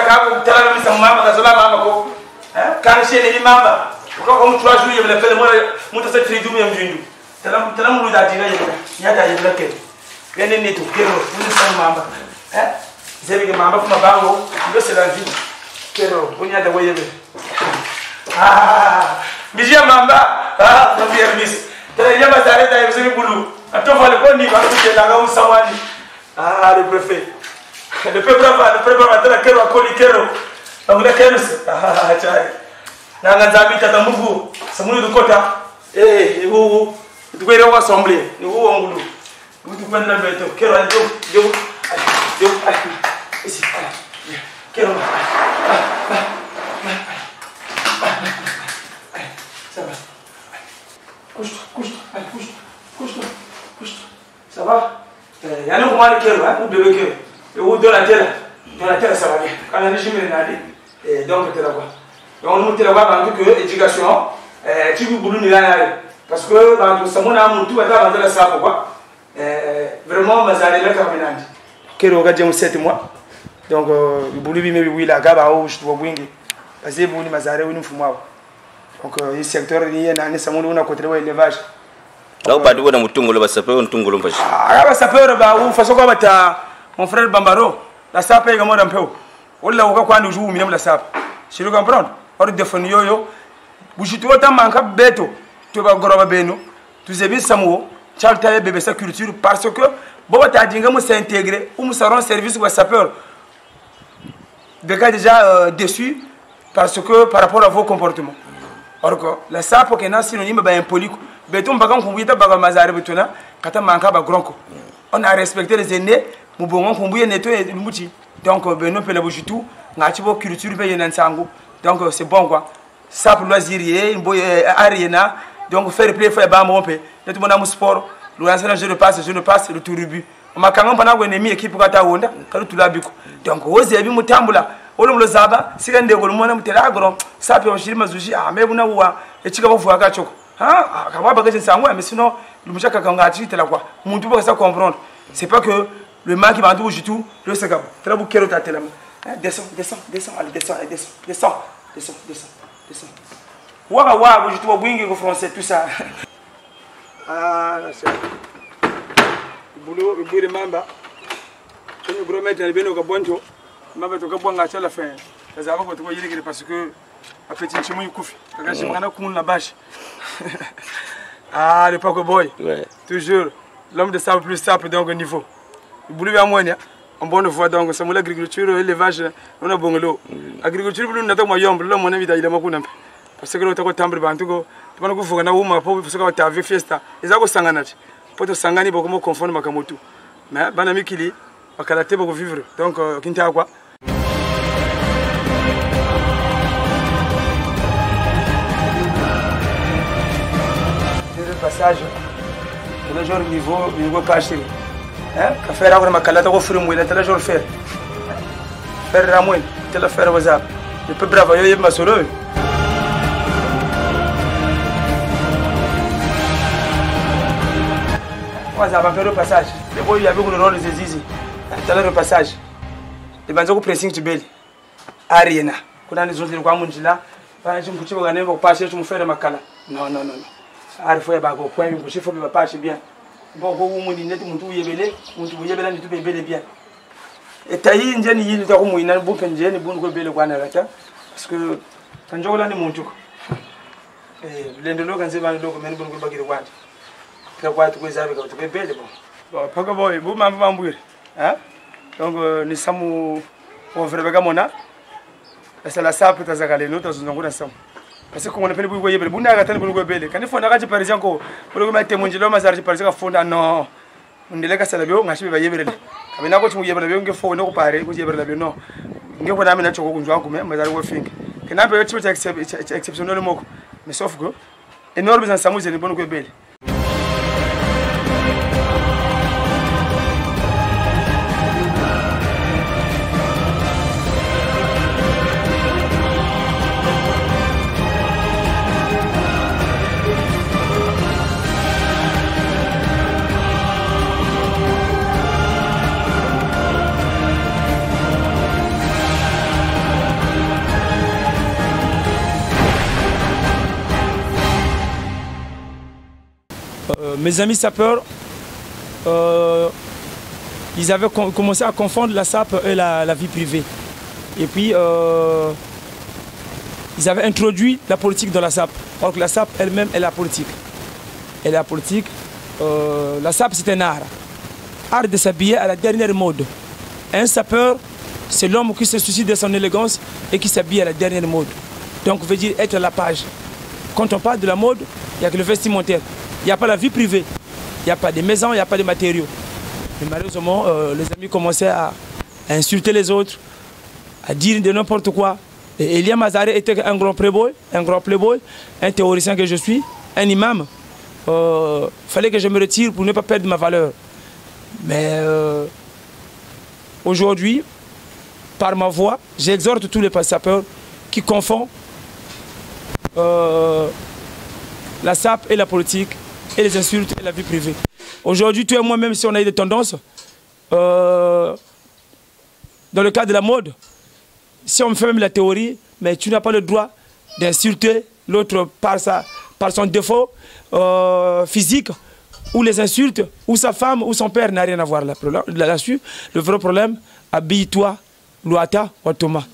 kabu tala mi sama mama kazola mama ko kan shene ni mama ko ko mu 3 jours yebele fele mo mu ta sa tridu mi mjindu tala mu da dina yebele ya da yebele ke gene ni to kero mu sama mama zebi ke mama kuma bango ndo c'est la vie kero bunya da wayebe bijia mamba na viermis tala yaba zare da yebele bulu atofa le ko ni ba ko la ga usawani le préfet le peuple va tala kero akoli kero ngula kero chai nanga nzambi tata muvu samuni dukota hu dukwere wa assemblée ni hu ngulu dukwenda beto kero yo ici kero ça va couche-toi ça va yani kumani kero ou bébé kero ou dans la terre ça va bien quand on est jamais nadi donc tu la vois donc nous tu la vois en tout que éducation tu veux boulot ni là parce que dans tout ça mon amour tout va dans la ça pourquoi vraiment mazale la caminante kero ga jëm 7 mois donc boulot bi mebi wila ga ba o je dois wingi parce que boulot mazare woni fumwa donc le secteur ni na ni samu na côté wa élevage là ba dugo na mutungolo ba sape on tungolo mpashi ba sape ba u faso ko bata mon frère Bambaro la sape ga mo rampeo wala ko kwandi jou mi la sape je le comprends or defon yoyo bujitu wata manka beto to ba goroba beno tu zebi samuo chalta bébé sa culture parce que boba ta dinga mo s'intégrer ou mo saron service ko sapeur de cas déjà déçu parce que par rapport à vos comportements or que la sape que na synonyme ba impoli beto mbaka nkumbuyita baga mazare betona kata manka ba gronko on a respecté les aînés mu bongo nkumbuye neto e lumbuti donc beno pele bujitu ngati bo culture be yena nsangu donc c'est bon quoi sape loisirier mboye ariena donc faire play faire ba mo pe neto mona mu sport le lanceur je ne passe le tourbu makanga mpana ko ennemi équipe kata wonda kalu tulabiko donc oze bi mutambula olumulo zaba sikande ko lumona mutela agro sape on shirima zuji amebuna wa echika bofu akachoko kama baga nsangu mais sinon lumushaka kangati tela quoi muntu ba ça comprendre c'est pas que le mal qui va tout tout le sagab très beau kero tatela descends allez descends wa je dois bringuer au français tout ça c'est boulot le mamba le gros maître il vient au bonjo mamba to kabonga cha la fin ça va ko yiri parce que petit chimu kufi kaka chimana kumun la bâche le Paco boy toujours l'homme de sable plus sable donc au niveau le boulot à moi en bonne voie donc c'est l'agriculture l'élevage on a bongolo agriculture boulot nata mo yombo lo mona vida ile makuna parce que l'autre tambre bantugo tubana kuvuga na uma po parce que ta vie fiesta ezako sangana poto sangani boko mo confondre makamotu mais bana mikili bakalate boko vivre donc kinta quoi le passage le jour niveau pas cher ka faire agora makalata ko furu moila tela jour faire ramon tela faire whatsapp le peu bravo yo yeb masolo ça va faire le passage le boy il avait le rôle de zizi tela le passage le banzo ko pressing tibeli ariena kuna nizonzi kwa munjila bana chimkuchiba kanemba kupashe chimufere makala non ari foi ba ko kwa mimi chifo ba pashe bien bon ko umuni neti muntu uyebela nditu bebele bien et tayi njeni yini ta ko muina bu penjeni bu ko bele kwana rata parce que kanjola ni muntu lendelo kanze bana doko meni bu ko bagire kwanja ka kwa tu ko zabe ka tu bebele bon paka boy bu mamba mbwire donc ni samu on frère ga mona c'est la sape tazakale no tazungura samu parce que on appelle bu yebele bu na ga tan bu ko bele kan fo na ga ci parisien ko bu ko mate munjilo mazar ci parisien ka fonda non ndele ka sala bio ngashi ba yebele kabina ko ci mu yebele bio nge fo no ko pare ko yebele bio no nge ko na mina choko ku njwa ku me mazar wo fink kana be ci exceptionnel moko mais sauf que énorme en samu c'est bon ko bele mes amis sapeurs, ils avaient commencé à confondre la SAP et la vie privée. Et puis, ils avaient introduit la politique dans la SAP. Alors que la SAP elle-même est la politique. Elle est la politique. La SAP, c'est un art. Art de s'habiller à la dernière mode. Un sapeur, c'est l'homme qui se soucie de son élégance et qui s'habille à la dernière mode. Donc, veut dire être à la page. Quand on parle de la mode, il n'y a que le vestimentaire. Il n'y a pas la vie privée. Il n'y a pas de maisons, il n'y a pas de matériaux. Mais malheureusement, les amis commençaient à insulter les autres, à dire de n'importe quoi. Et Elia Mazaré était un grand playboy, un théoricien que je suis, un imam. Fallait que je me retire pour ne pas perdre ma valeur. Mais aujourd'hui, par ma voix, j'exhorte tous les sapeurs qui confondent la SAP et la politique, et les insultes et la vie privée. Aujourd'hui, toi et moi, même si on a eu des tendances, dans le cas de la mode, si on fait même la théorie, mais tu n'as pas le droit d'insulter l'autre par son défaut physique, ou les insultes, ou sa femme, ou son père n'a rien à voir là-dessus. Le vrai problème, habille-toi, Louata, Otoma.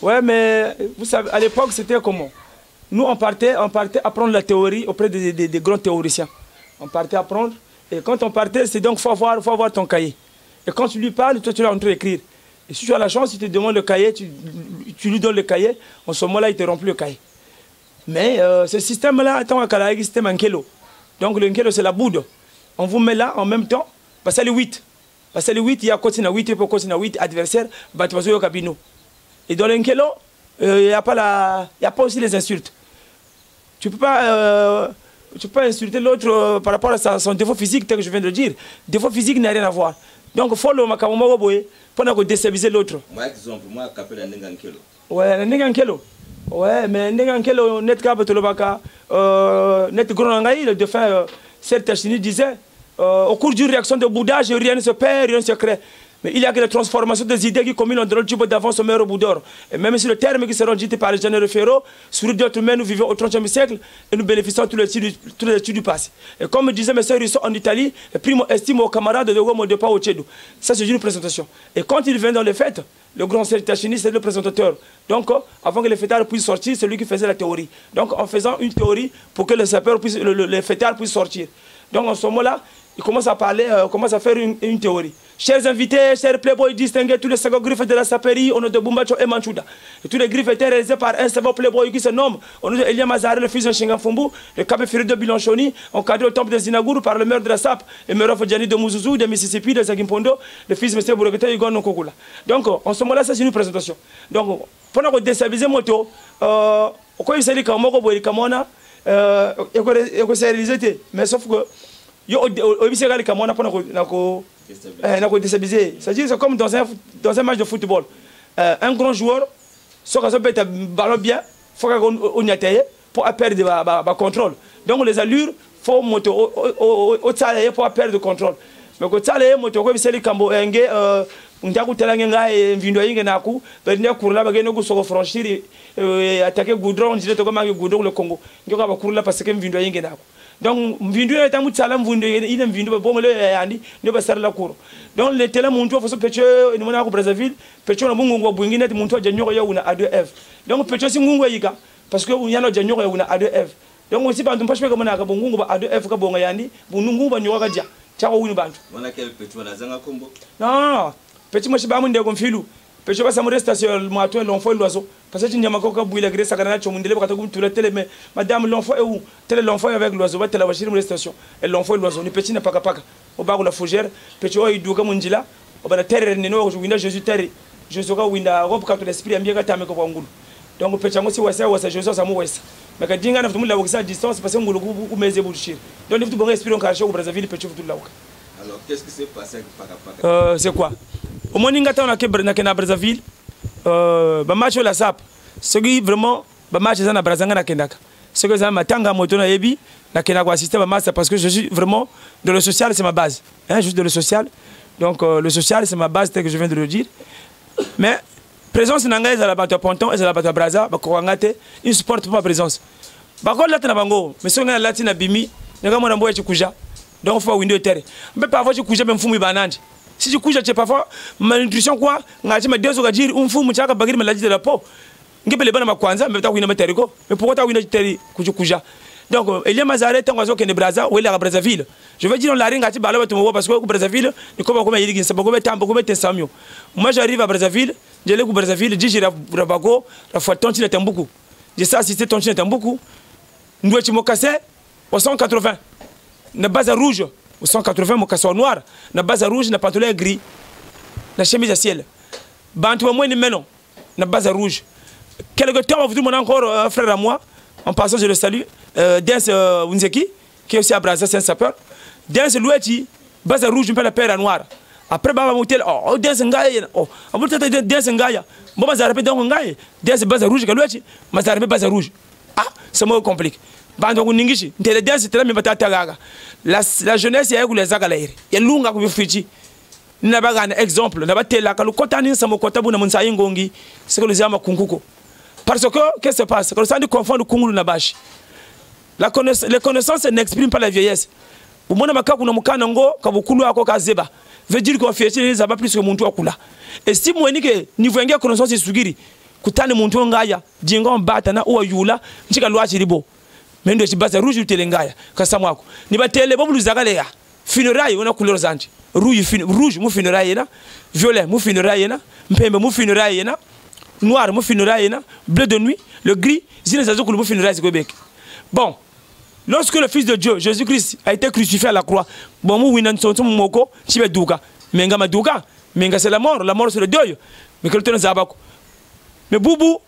Ouais, mais vous savez, à l'époque, c'était comment? Nous, on partait apprendre la théorie auprès des grands théoriciens. On partait apprendre, et quand on partait, c'est donc, faut avoir ton cahier. Et quand tu lui parles, toi, tu es en train d'écrire. Et si tu as la chance, il te demande le cahier, tu lui donnes le cahier, en ce moment-là, il te remplit le cahier. Mais ce système-là, attends, un système en kilo. Donc le nkelo, c'est la boude. On vous met là en même temps, parce que c'est le 8. Parce que le 8, il y a côté 8, il y a 8 adversaires, et dans le nkelo, il n'y a pas aussi les insultes. Tu ne peux pas insulter l'autre par rapport à son défaut physique, tel que je viens de le dire. Défaut physique n'a rien à voir. Donc il faut le makamomo pour déstabiliser l'autre. Moi, exemple, moi, je suis un nkelo. Ouais, nkelo. Ouais, mais nkelo, net kabetolobaka, net gronangaï, le défunt Sertachini disait, au cours d'une réaction de boudage, rien ne se perd, rien ne se crée. Mais il y a que la transformation des idées qui combinent dans le type d'avance au meilleur boudeur. Et même si le terme qui seront dités par les généraux Ferro, sur d'autres humains, nous vivons au 30e siècle et nous bénéficions tous les études du passé. Et comme me disait mes sœurs en Italie, primo estime aux camarades de Gomo de Pao Chedu. Ça, c'est une présentation. Et quand il vient dans les fêtes, le grand Sertachini, c'est le présentateur. Donc, avant que les fêtards puissent sortir, c'est lui qui faisait la théorie. Donc, en faisant une théorie pour que les sapeurs puissent, les fêtards puissent sortir. Donc, en ce moment-là, il commence à parler, commence à faire une théorie. Chers invités, chers playboys distingués, tous les griffes de la saperie, on est de Bumbacho et Manchuda. Et tous les griffes étaient réalisés par un savant playboy qui se nomme, on est de Elia Mazaré, le fils de Shinganfumbu, le capé Ferry de Bilanchoni, encadré au temple de Zinagour par le maire de la SAP, et Merof Djani de Mouzouzou, de Mississippi, de Zagimpondo, le fils de M. Bourgueta et Igon Nkokula. Donc, en ce moment-là, ça c'est une présentation. Donc, pendant qu'on déstabilise moto, quand il s'agit de Moko Kamona, il faut réaliser, mais sauf que, c'est-à-dire c'est comme dans un match de football. Un grand joueur, si on peut un ballon bien, il faut qu'on y aille pour perdre le contrôle. Donc les allures, il faut monter au salaire pour perdre le contrôle. Mais quand salaire, moto c'est le cambo engé, on t'a coûté la gagne et vindo yingue naku, bernia kurla bageno go soko franchir et attaquer goudron, on dirait que comme un goudron le Congo. On va kurla parce que vindo yingue naku. Donc, vindu est un salam vindu, il est vindu, bon, ne pas faire la cour. Donc, les télé monto, faut se pêcher, nous menons au Brazzaville, pêcher un bon bouingin, monto, Janyo Yauna A2F. Donc, pêcher si Mungo Yiga, parce que y a no Janyo Yauna A2F. Donc, aussi, pas de pêcher comme on a Bongo A2F, Kabongayani, Bunungu, Banyoga, Chao Winibantu. On a quel pêcher à Zanga Combo? Non, pêcher moi, je sais pas, mon dégon filou. Pêcher pas, ça me reste sur le moito, l'enfant, l'oiseau. Parce que tu n'as pas encore bouilli la graisse à Canada, tu m'as dit que tu l'as télé, mais madame, l'enfant est où? Tel l'enfant avec l'oiseau, va te la voiture de station. Et l'enfant est l'oiseau, le petit n'a pas qu'à au bas de la fougère, petit oeil du Gamundila, au bas de la terre, Nino, Jésus terre, je serai où il a robe quand l'esprit a bien gâté avec Wangoul. Donc, petit amour, si Wassa, Jésus, ça m'a ouest. Mais quand Dinga n'a pas la à distance, parce que mon goût ou mes ébouchir. Donc, il faut bon esprit en cachet au Brazzaville, petit tout là. Alors, qu'est-ce qui s'est passé avec Paka? C'est quoi? Au moins, il y a un Brazzaville, match la SAP. Ce qui vraiment, match est na Brazzanga na Kendaka. Ce que ça matanga moto na yebi, na Kendaka assister à match parce que je suis vraiment dans le social, c'est ma base. Hein, juste dans le social. Donc le social, c'est ma base, tel que je viens de le dire. Mais présence n'anglaise à la bateau ponton et à la bateau Brazza, bah quoi ngate, il supporte pas présence. Bah quoi là t'as bango, mais si on a latin à bimi, nega mwana mboya chikuja donc faut window terre mais parfois chikuja même fumu banandi si chikuja che parfois malnutrition quoi ngati ma dezo gajiri umfumu chaka bagiri malaji de la peau ngibele bana makwanza mais ta wina materiko mais pourquoi ta wina terre kuja donc Elia Mazaret tango zo kende Brazza ou la Brazzaville je veux dire on la ringa ti balo to parce que au Brazzaville ni comme il dit c'est pas tambo comme tensamio moi j'arrive à Brazzaville je l'ai au Brazzaville j'ai rabago la fois tonti na tambuku j'ai ça assisté tonti na tambuku ndo ti mokase au 180 na base rouge au 180 mokase noir na base rouge na pantalon gris na chemise à ciel bantu moi ni menon na base rouge quelque temps vous mon encore frère à moi en passant je le salue Dance Unzeki qui est aussi à Brazza c'est un sapeur Dance Loueti base rouge un peu la paire noire après baba motel oh Dance ngaya oh abu tata Dance ngaya bon bazarpe donc ngaya Dance base rouge que Loueti mazarpe base rouge ah c'est moins compliqué bando kuningishi ndele Dance tela mi batata gaga la jeunesse ya les agalaire ya lunga ku fiti na bagana exemple na batela kalu kotani samo kotabu na munsayi ngongi c'est que les ama kunkuko parce que qu'est-ce qui se passe quand ça dit confondre kungulu na bashi les connaissances n'expriment pas la vieillesse. Au moins, kuna mukana ngo kabukulu ako kazeba. Veut dire qu'on fait ça va plus que muntu akula. Et si moi ni que niveau ngia connaissance sugiri kutane muntu ngaya dingo mbata na uwa yula nchika lwachi ribo. Mendo chibaza rouge telengaya kasa mwako. Ni batele bobu luzagale ya. Funérailles on a couleur zanti. Rouge mu funérailles na, violet mu funérailles na, mpembe mu funérailles na, noir mu funérailles na, bleu de nuit, le gris zine zazo kulu mu funérailles Québec. Bon, lorsque le Fils de Dieu, Jésus-Christ, a été crucifié à la croix, bon, moko, menga maduka, menga c'est la mort c'est le deuil. Mais que le temps zabako. Mais boubou,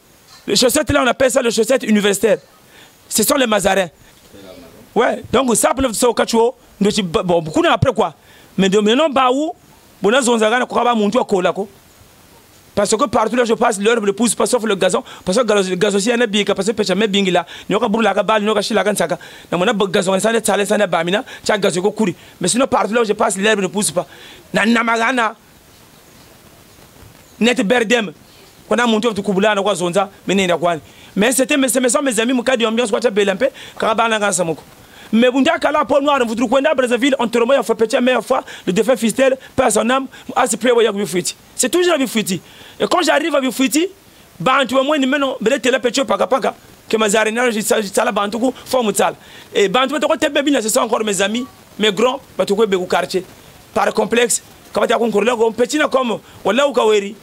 les chaussettes là on appelle ça les chaussettes universitaires. Ce sont les Mazarins. Ouais, donc ça peut être kachuo, bon, beaucoup après quoi. Mais de maintenant baou, bon zonzagana kwa ba muntu akolako. Parce que partout là je passe l'herbe ne pousse pas sauf le gazon parce que le gazon aussi est bien parce que pêche mais bien là nyoka burla ka bal nyoka shila kan saka na mona gazon ça ne tale ça ne bamina cha gazon ko kuri mais sinon partout là je passe l'herbe ne pousse pas na namagana net berdem kona muntu tukubulana kwa zonza menenda kwani mais c'était mes amis mukadi ambiance kwa belampe karabana kansa muko mais bunda kala pour noir vous trouvez à Brazzaville on te remet à faire petit meilleure fois le défunt Fistel par son âme à se prévoir avec Fuiti c'est toujours avec Fuiti et quand j'arrive avec Fuiti bantu moi ni meno belete la petit paka que mazarina j'sala bantu ko forme sale et bantu to ko tebe bien ce sont encore mes amis mes grands batu ko be ku quartier par complexe kabata ko ngorla ko petit na comme wala ukaweri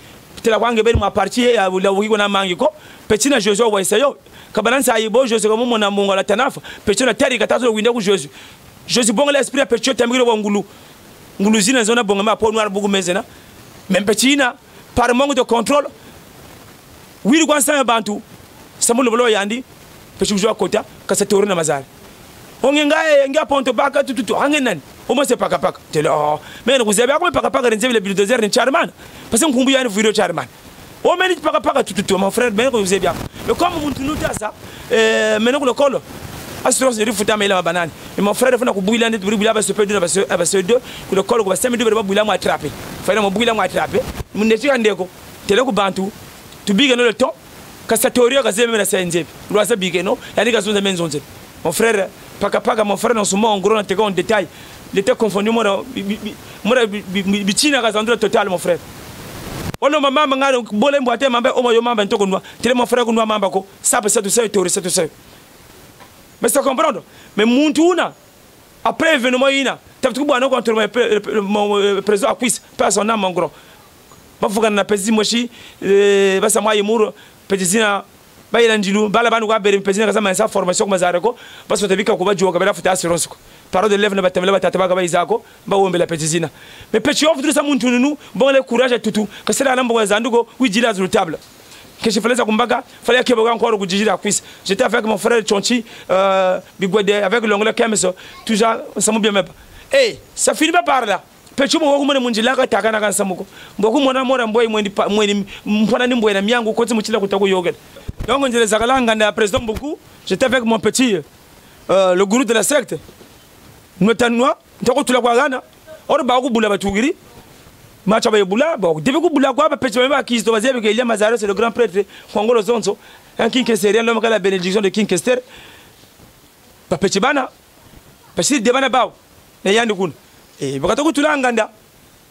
tela kwange be ma partie ya la wuko na mangi ko petit na Jojo wa isayo kabalansa ayibo Jojo ko mo na mungo la tanafa petit na teri katazo winda ku Jojo Jojo bongo l'esprit petit tamiro wa ngulu zina zona bongo ma po noir bugu mezena même petit na par manque de contrôle oui kwa sa bantu samulo bolo yandi petit joua kota ka sa tourna mazari ongengaye nga ponto baka tututu hangenan o mo se paka tele oh mais vous avez comme paka renze le bulldozer ni charman parce que nkumbu yani video charman o meni paka tututu mon frère mais vous avez bien mais comme muntu nuta ça maintenant le colo assurance de futa mais la banane et mon frère fana ko buila ndi buila ba se pedu ba se deux ko le colo ko ba semi de ba buila mo attraper fana mo buila mo attraper mun ne ti andeko tele ko bantu tu biga no le temps ka satorio ka zeme na senze ndo asa biga no yani ka zonza menzonze mon frère paka mon frère non seulement en gros en détail il était confondu moi bichina ka zandro total mon frère ono mama ngaro bole mbwate mamba o moyo mamba ntoko nwa tele mon frère ko nwa mamba ko ça peut ça tout ça mais ça comprendre mais muntuna après événement ina tabtu bwana contre mon président acquis personne mon gros bafuka na pezi moshi basa mwa yimuro pezina bayila njilu bala banu kwa bere pezina kama sa formation kwa mazareko basi tabika ko bajo kabela futa assurance ko parole de lève na batamela batata ka bayizako ba wombe la pezina mais petit offre de ça muntunu bon le courage tutu kasela na mbo zandugo wijila sur table que je fallait ça kumbaga fallait que boga encore kujijira quiz j'étais avec mon frère Chonchi bigwede avec l'onglet Kemeso toujours ça me bien même eh ça finit pas par là petit mo ko mone munjila ka takana kan samuko mboko mona mora mboy mweni mpona ni mboy na miangu ko timuchila kutako yoga donc on les akalanga na président beaucoup j'étais avec mon petit le gourou de la secte notanwa ntako tula kwa gana or ba ko bula batugiri macha ba bula ba debe ko bula kwa ba petit ba kisto bazebe ke Elia Mazaret c'est le grand prêtre Kongolo Zonzo un king kesterien l'homme qui a la bénédiction de king Kester ba petit bana parce que debana baw ne yandi kun bakato ku tulanganda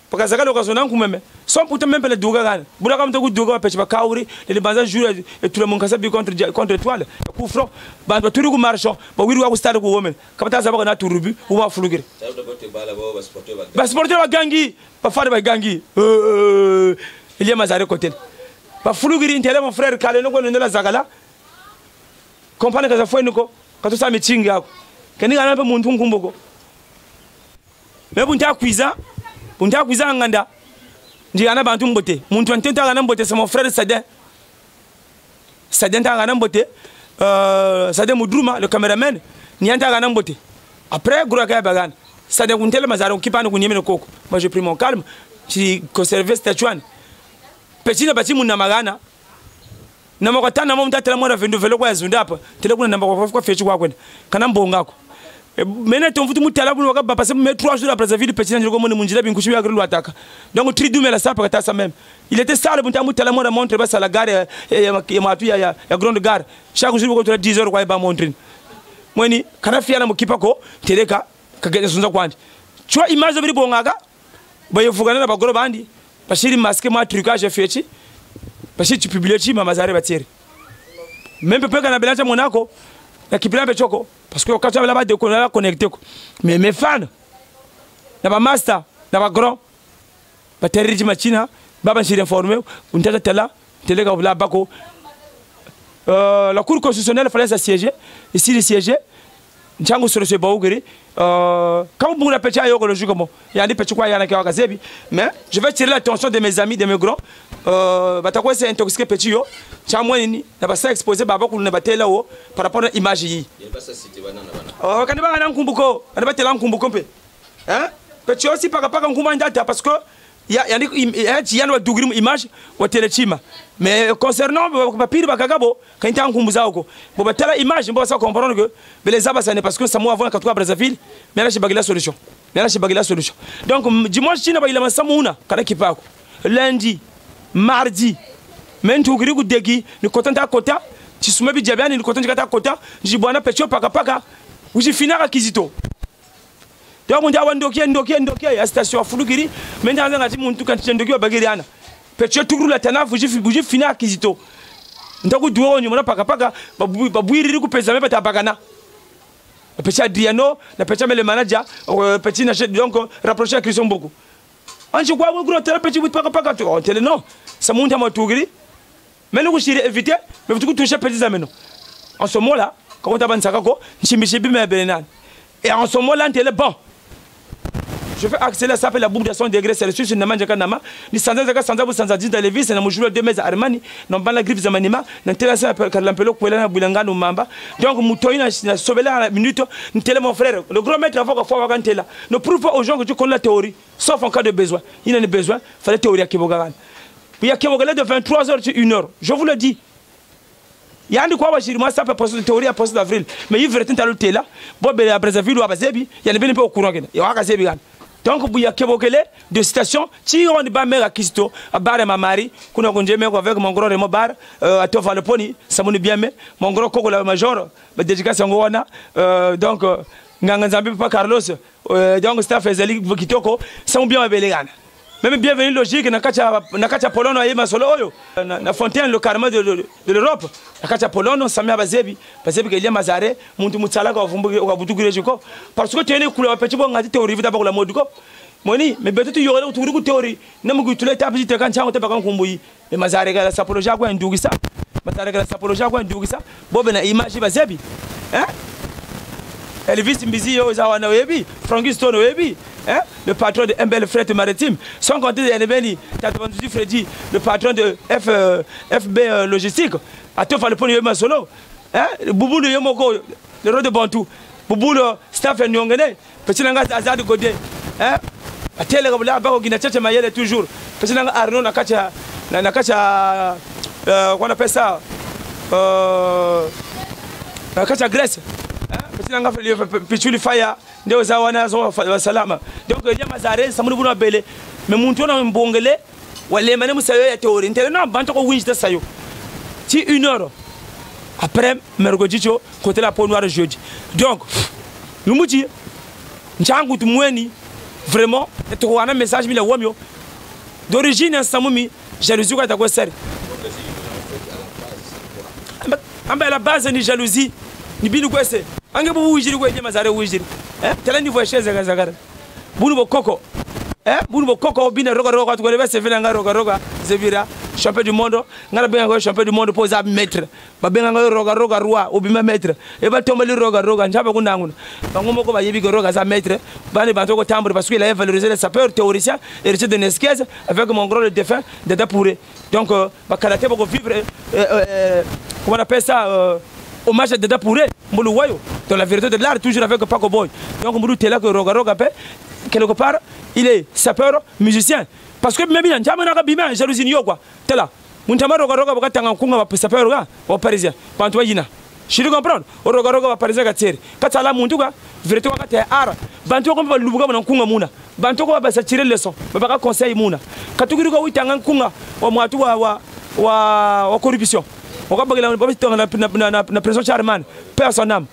pakazaka lokazona nkumeme sans pourtant même le duga gana bula kam to ku duga peci ba kawri les banza jour et tout le monde kasabi contre étoile ku fro ba turu ku marchand ba wiru ku stade ku women kamata zabaka na turubi ou ma fulugire ba sporteur ba gangi ba fare ba gangi il y a mazare côté ba fulugire intele mon frère kale no ko ndela zagala compagnie kaza foi niko kato sa meeting yako keni gana pe muntu nkumboko me bunta kwiza nganda ndigana bantu mbote muntu ntenta gana mbote c'est mon frère Sadin ta gana mbote Sadin Mudruma le caméraman ni anta gana mbote après gros ka bagana Sadin kuntele mazaro kipana kunyemene koko moi j'ai pris mon calme j'ai conservé statuane petit na bati munna magana na makatana mo mtatela mwana vendo velo kwa zunda hapa tele kuna namba kwa fechi kwa kwenda kana mbongako mena tomfuti mutala bunu wakaba passer mais 3 jours après Brazzaville petit na ngomone munjira binkushu ya grilo ataka donc tridume la sapa kata ça même il était sale bunta mutala mwana montre basa la gare ya matu ya grande gare chaque jour ko 10 heures kwa ba montre mweni kana fiana mukipa ko teleka kagene sunza kwandi chwa image biri bongaga bayevugana na bagoro bandi bashiri masque ma trucage fechi parce que tu publies tu mamazare batiri même peu quand abelanja monako na kipila bechoko parce que quand tu là-bas de connecté mais mes fans na ba master na ba grand bateri machina baba s'est informé on t'a tela telega là bako la cour constitutionnelle fallait siéger ici le siéger ntango sur ce baougeri quand vous la petit ayo logique comment il y a des petits quoi il y en a qui ont gazebi mais je vais tirer l'attention de mes amis de mes grands batakwa c'est intoxiqué petit yo chamwe ni na ba ça exposer baba ku na batela wo par rapport à image yi yeba ça cité banana bana quand ba na nkumbuko na batela nkumbuko pe hein petit aussi par rapport à nkumba ndata parce que il y a une double image ou téléchima mais concernant papier bakagabo quand il nkumbuza uko bo batela image bo ça comprendre que les abas ça n'est parce que ça moi avant quand toi Brazzaville mais là j'ai bagé la solution donc dimanche tina ba il ma samuna kada kipako lundi mardi men tugiri ku degi ni kotanta kota ti sumebi jabiani ni kotanta kata kota jibwana pecho paka ujifinaka kizito donc on dit ndokia ya station fulugiri men dans ngati muntu kan ndokia bagiri ana pecho tuguru la tana ujifinaka kizito ndaku duo nyuma paka babuiri ku pesa me bata bagana pecho Adriano na pecho le manager petit na donc rapprocher à Christian beaucoup anji kwa gros tele petit paka to tele non ça monte à matugiri mais nous je éviter mais vous toucher petit ameno en ce moment là quand on t'abonne ça kako nchimichibi me benan et en ce moment là tele bon je vais accélérer ça fait la boucle de 100 degrés Celsius na manja kanama ni sanza sanza dans les vis na mujuro de meza armani non pas la grippe zamanima na tele ça car l'ampelo kwela na bulangano mamba donc mutoina na sobela la minute ni tele mon frère le grand maître avant fois wakantela ne prouve pas aux gens que tu connais la théorie sauf en cas de besoin il en a besoin fallait théorie à Kibogaran il y a Kibogala de 23h sur 1h je vous le dis il y a quoi moi ça peut poser une théorie à poste d'avril mais il veut être le tela bon ben à Brazzaville ou à Bazebi il y a bien pas au courant il y a Bazebi donc il y a Kibogala de station si on est pas mer à Kisto à Bar Mamari qu'on a conduit avec mon gros Remo Bar à Tofa le Pony ça me bien mon gros coco la major dédicace ngwana donc Nganzambi pas Carlos donc staff Ezeli Kitoko ça me bien belegana même bienvenue logique na kacha Polono yema solo oyo na fontaine le carme de l'Europe na kacha Polono samia bazebi que il mazare muntu mutsala ka vumbuke ukabutugire jiko parce que tene kula petit bon ngati théorie vita bakula moduko moni mais betu tu yore uturi ku théorie na mugu tule tabi te kan chango te bakan kumbuyi mais mazare ka sapoloja kwa ndugisa mazare ka sapoloja kwa ndugisa bobe na image bazebi hein Elvis Mbizio zawana webi Frankie Stone webi hein le patron de MBL Fret Maritime sans compter Enebeni Tatobanzi Freddy le patron de FB Logistique à Tofa le pont yema solo hein Boubou le yomoko le roi de Bantou Boubou le staff Nyongene petit nanga Azad Godé hein a tele kabula ba ko gina tete mayele toujours petit nanga Arnaud nakacha on appelle ça nakacha Grèce petit nanga pichuli fire ndio zawana zo salama donc il y a mazare samuni buna bele mais muntu na mbongele wale mane musayo ya théorie ntele na banto ko winjita sayo ti 1 heure après mergojicho côté la peau noire jeudi donc nous muti Nchangu tumweni vraiment to wana message mi la wamio d'origine samumi jalousie quoi ta quoi sérieux. Amba la base ni jalousie ni binu quoi c'est. Ange bu wujiri quoi je mazare wujiri. Tela ni voyage zagara. Bunu bo koko. Bunu bo koko bina roga to ko se fina roga zevira champion du monde ngala benga champion du monde pose à maître ba benga roga roi obima maître e ba tombali roga njaba kunanguna bangomo ko ba yebi roga za maître bani banto ko tambre parce qu'il a valorisé les sapeurs théoriciens et de Nesquez avec mon gros de défunt de Dapouré donc ba karaté ba ko vivre comment on appelle ça hommage de Dapouré mbulu wayo dans la vérité de l'art toujours avec Paco Boy donc mbulu tela ko roga pe quelque part il est sapeur musicien parce que même bien jamais na bima jalousie ni yo quoi tela muntama roga bakatanga kunga ba sapeur ga au parisien bantu yina je le comprends roga ba parisien ka tsere katala muntu ga vérité wakati ara bantu ko ba lubuga na kunga muna bantu ko ba sa tirer leçon ba ka conseil muna katukiri ko witanga kunga wa mwatu wa corruption on va bagala na président Charman personne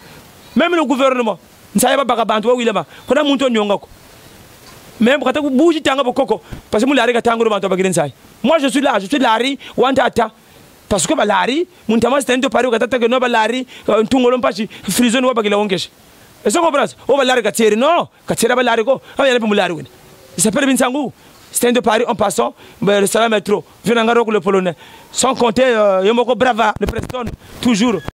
même le gouvernement nsaya ba bantu wa wilema kona muntu nyonga ko même quand tu bouges tu as un coco parce que moi l'arri quand tu as un ça moi je suis là l'arri wantata parce que bah l'arri mon tamas c'est un de Paris quand tu as que l'arri un tungolon pas si frison ou pas qu'il a ongesh et ça comprends oh bah l'arri quand non quand bah l'arri ko ah il y a pas l'arri il s'appelle Binsangu c'est un de Paris en passant le salam métro venant à le polonais sans compter yomoko brava le président toujours